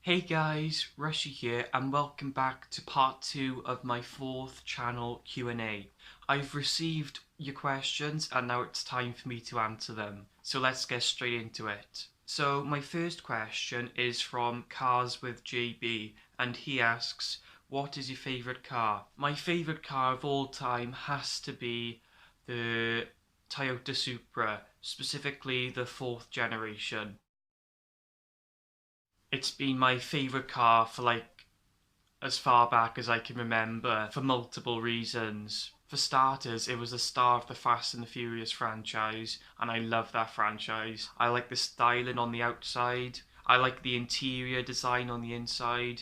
Hey guys, Rushy here and welcome back to part 2 of my 4th channel Q&A. I've received your questions and now it's time for me to answer them. So let's get straight into it. So my first question is from Cars with JB and he asks, what is your favourite car? My favourite car of all time has to be the Toyota Supra, specifically the 4th generation. It's been my favourite car for like as far back as I can remember for multiple reasons. For starters, it was the star of the Fast and the Furious franchise, and I love that franchise. I like the styling on the outside, I like the interior design on the inside.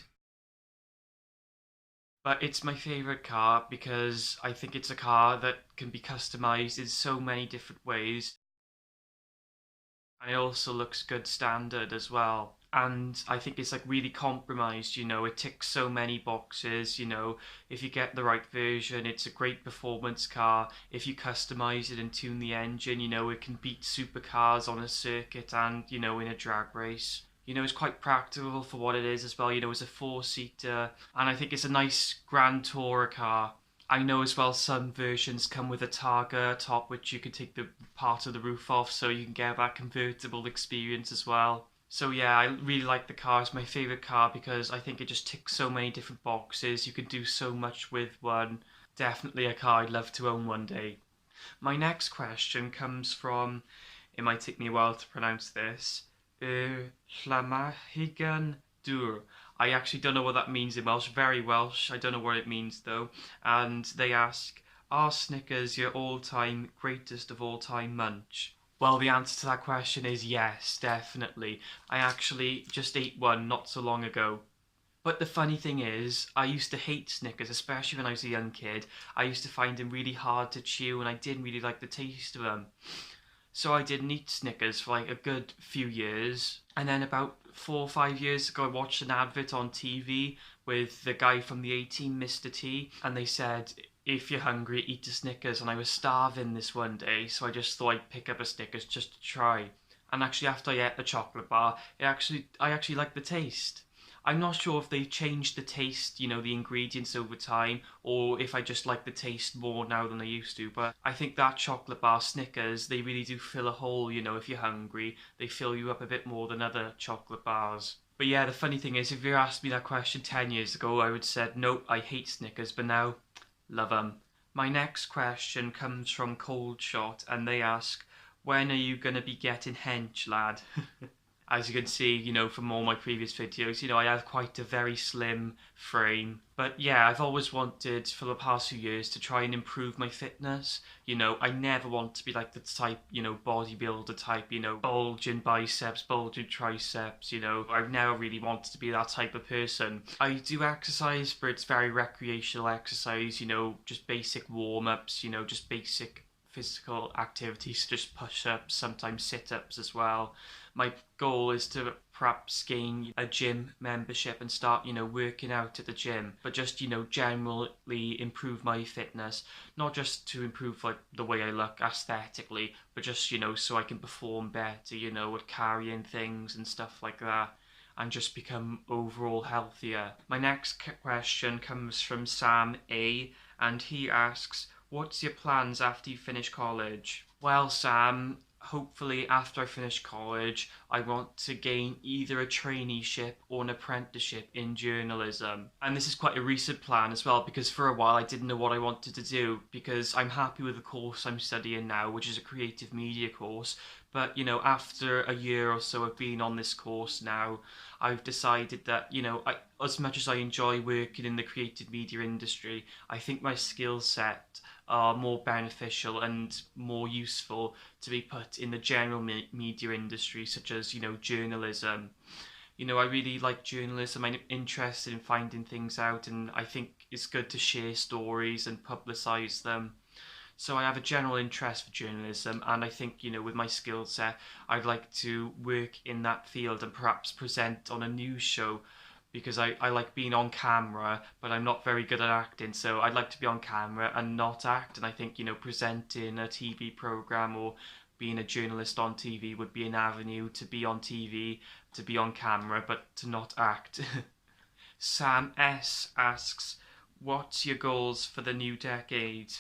But it's my favourite car because I think it's a car that can be customised in so many different ways. And it also looks good standard as well. And I think it's like really compromised, it ticks so many boxes, if you get the right version, it's a great performance car. If you customize it and tune the engine, it can beat supercars on a circuit and, in a drag race. It's quite practical for what it is as well, it's a four-seater, and I think it's a nice grand tourer car. I know as well some versions come with a Targa top which you can take the part of the roof off so you can get that convertible experience as well. So yeah, I really like the car. It's my favourite car because I think it just ticks so many different boxes. You can do so much with one. Definitely a car I'd love to own one day. My next question comes from, it might take me a while to pronounce this, llamhigan. I actually don't know what that means in Welsh, very Welsh, I don't know what it means though. And they ask, are Snickers your all-time greatest of all-time munch? Well, the answer to that question is yes, definitely. I actually just ate one not so long ago. But the funny thing is, I used to hate Snickers, especially when I was a young kid. I used to find them really hard to chew and I didn't really like the taste of them. So I didn't eat Snickers for like a good few years. And then about 4 or 5 years ago, I watched an advert on TV with the guy from the A-Team, Mr. T. And they said, if you're hungry, eat a Snickers. And I was starving this one day, so I just thought I'd pick up a Snickers just to try. And actually, after I ate the chocolate bar, I actually liked the taste. I'm not sure if they've changed the taste, the ingredients over time, or if I just like the taste more now than I used to. But I think that chocolate bar Snickers, they really do fill a hole, if you're hungry. They fill you up a bit more than other chocolate bars. But yeah, the funny thing is, if you asked me that question 10 years ago, I would have said, nope, I hate Snickers, but now, love them. My next question comes from Cold Shot, and they ask, when are you going to be getting hench, lad? As you can see, from all my previous videos, I have quite a very slim frame. But yeah, I've always wanted for the past few years to try and improve my fitness. I never want to be like the type, bodybuilder type, bulging biceps, bulging triceps, I've never really wanted to be that type of person. I do exercise, but it's very recreational exercise, just basic warm-ups, just basic physical activities, just push-ups, sometimes sit-ups as well. My goal is to perhaps gain a gym membership and start, working out at the gym, but just, generally improve my fitness, not just to improve like the way I look aesthetically, but just, so I can perform better, with carrying things and stuff like that, and just become overall healthier. My next question comes from Sam A, and he asks, what's your plans after you finish college? Well, Sam, hopefully after I finish college, I want to gain either a traineeship or an apprenticeship in journalism. And this is quite a recent plan as well, because for a while I didn't know what I wanted to do, because I'm happy with the course I'm studying now, which is a creative media course. But, after a year or so of being on this course now, I've decided that, as much as I enjoy working in the creative media industry, I think my skill set are more beneficial and more useful to be put in the general media industry, such as, journalism. I really like journalism. I'm interested in finding things out, and I think it's good to share stories and publicise them. So I have a general interest for journalism, and I think, with my skill set, I'd like to work in that field and perhaps present on a news show, because I like being on camera, but I'm not very good at acting, so I'd like to be on camera and not act. And I think, presenting a TV programme or being a journalist on TV would be an avenue to be on TV, to be on camera, but to not act. Sam S asks, what's your goals for the new decade?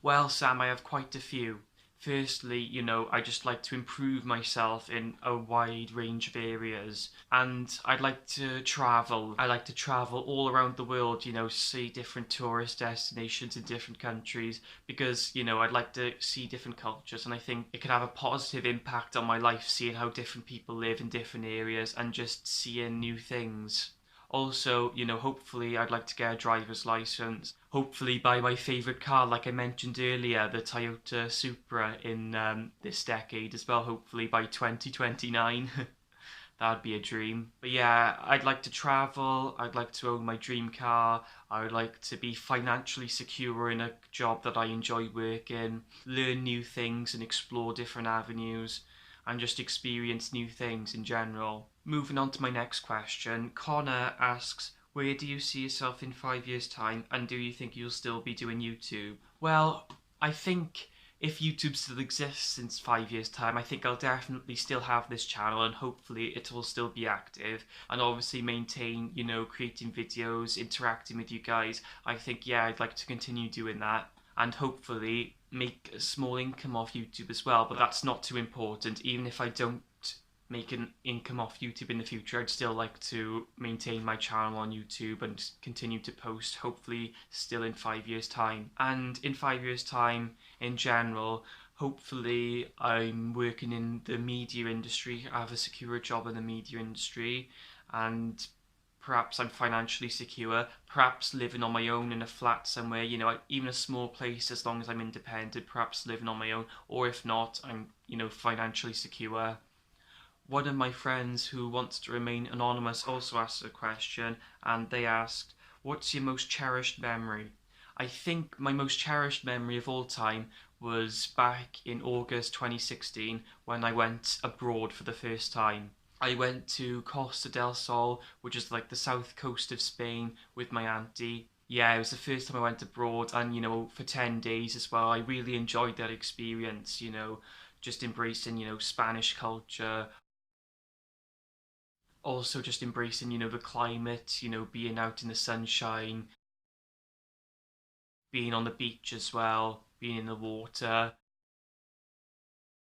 Well, Sam, I have quite a few. Firstly, I just like to improve myself in a wide range of areas. And I'd like to travel. I like to travel all around the world, see different tourist destinations in different countries because, I'd like to see different cultures. And I think it could have a positive impact on my life, seeing how different people live in different areas and just seeing new things. Also, hopefully I'd like to get a driver's license. Hopefully buy my favourite car, like I mentioned earlier, the Toyota Supra in this decade as well, hopefully by 2029. That'd be a dream. But yeah, I'd like to travel, I'd like to own my dream car, I would like to be financially secure in a job that I enjoy working, learn new things and explore different avenues, and just experience new things in general. Moving on to my next question, Connor asks, where do you see yourself in 5 years' time, and do you think you'll still be doing YouTube? Well, I think if YouTube still exists in 5 years' time, I think I'll definitely still have this channel and hopefully it will still be active and obviously maintain, creating videos, interacting with you guys. I think, yeah, I'd like to continue doing that and hopefully make a small income off YouTube as well, but that's not too important. Even if I don't make an income off YouTube in the future, I'd still like to maintain my channel on YouTube and continue to post, hopefully still in 5 years' time. And in 5 years' time, in general, hopefully I'm working in the media industry, I have a secure job in the media industry, and perhaps I'm financially secure, perhaps living on my own in a flat somewhere, even a small place as long as I'm independent, perhaps living on my own, or if not, I'm, financially secure. One of my friends who wants to remain anonymous also asked a question, and they asked, what's your most cherished memory? I think my most cherished memory of all time was back in August 2016 when I went abroad for the first time. I went to Costa del Sol, which is like the south coast of Spain, with my auntie. Yeah, it was the first time I went abroad, and for 10 days as well. I really enjoyed that experience, just embracing, Spanish culture. Also just embracing, the climate, being out in the sunshine, being on the beach as well, being in the water.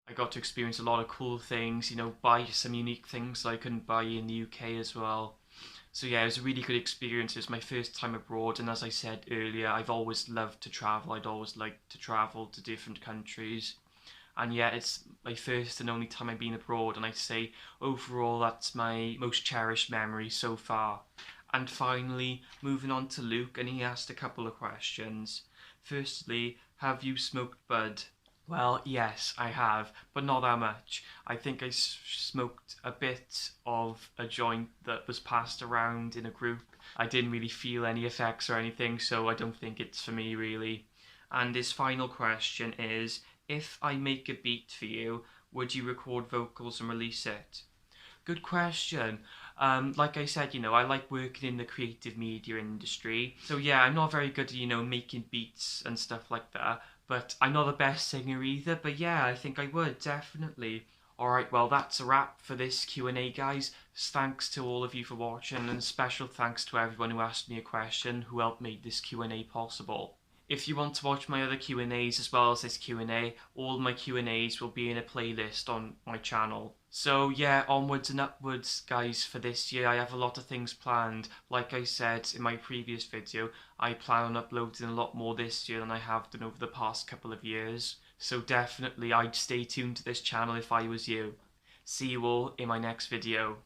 I got to experience a lot of cool things, buy some unique things that I couldn't buy in the UK as well. So yeah, it was a really good experience. It was my first time abroad, and as I said earlier, I've always loved to travel. I'd always liked to travel to different countries. And yeah, it's my first and only time I've been abroad, and I'd say overall that's my most cherished memory so far. And finally, moving on to Luke, and he asked a couple of questions. Firstly, have you smoked bud? Well, yes, I have, but not that much. I think I smoked a bit of a joint that was passed around in a group. I didn't really feel any effects or anything, so I don't think it's for me really. And his final question is, if I make a beat for you, would you record vocals and release it? Good question. Like I said, I like working in the creative media industry. So yeah, I'm not very good at, making beats and stuff like that. But I'm not the best singer either. But yeah, I think I would, definitely. Alright, well that's a wrap for this Q&A, guys. Thanks to all of you for watching, and special thanks to everyone who asked me a question, who helped make this Q&A possible. If you want to watch my other Q&As as well as this Q&A, all my Q&As will be in a playlist on my channel. So yeah, onwards and upwards, guys, for this year. I have a lot of things planned. Like I said in my previous video, I plan on uploading a lot more this year than I have done over the past couple of years. So definitely I'd stay tuned to this channel if I was you. See you all in my next video.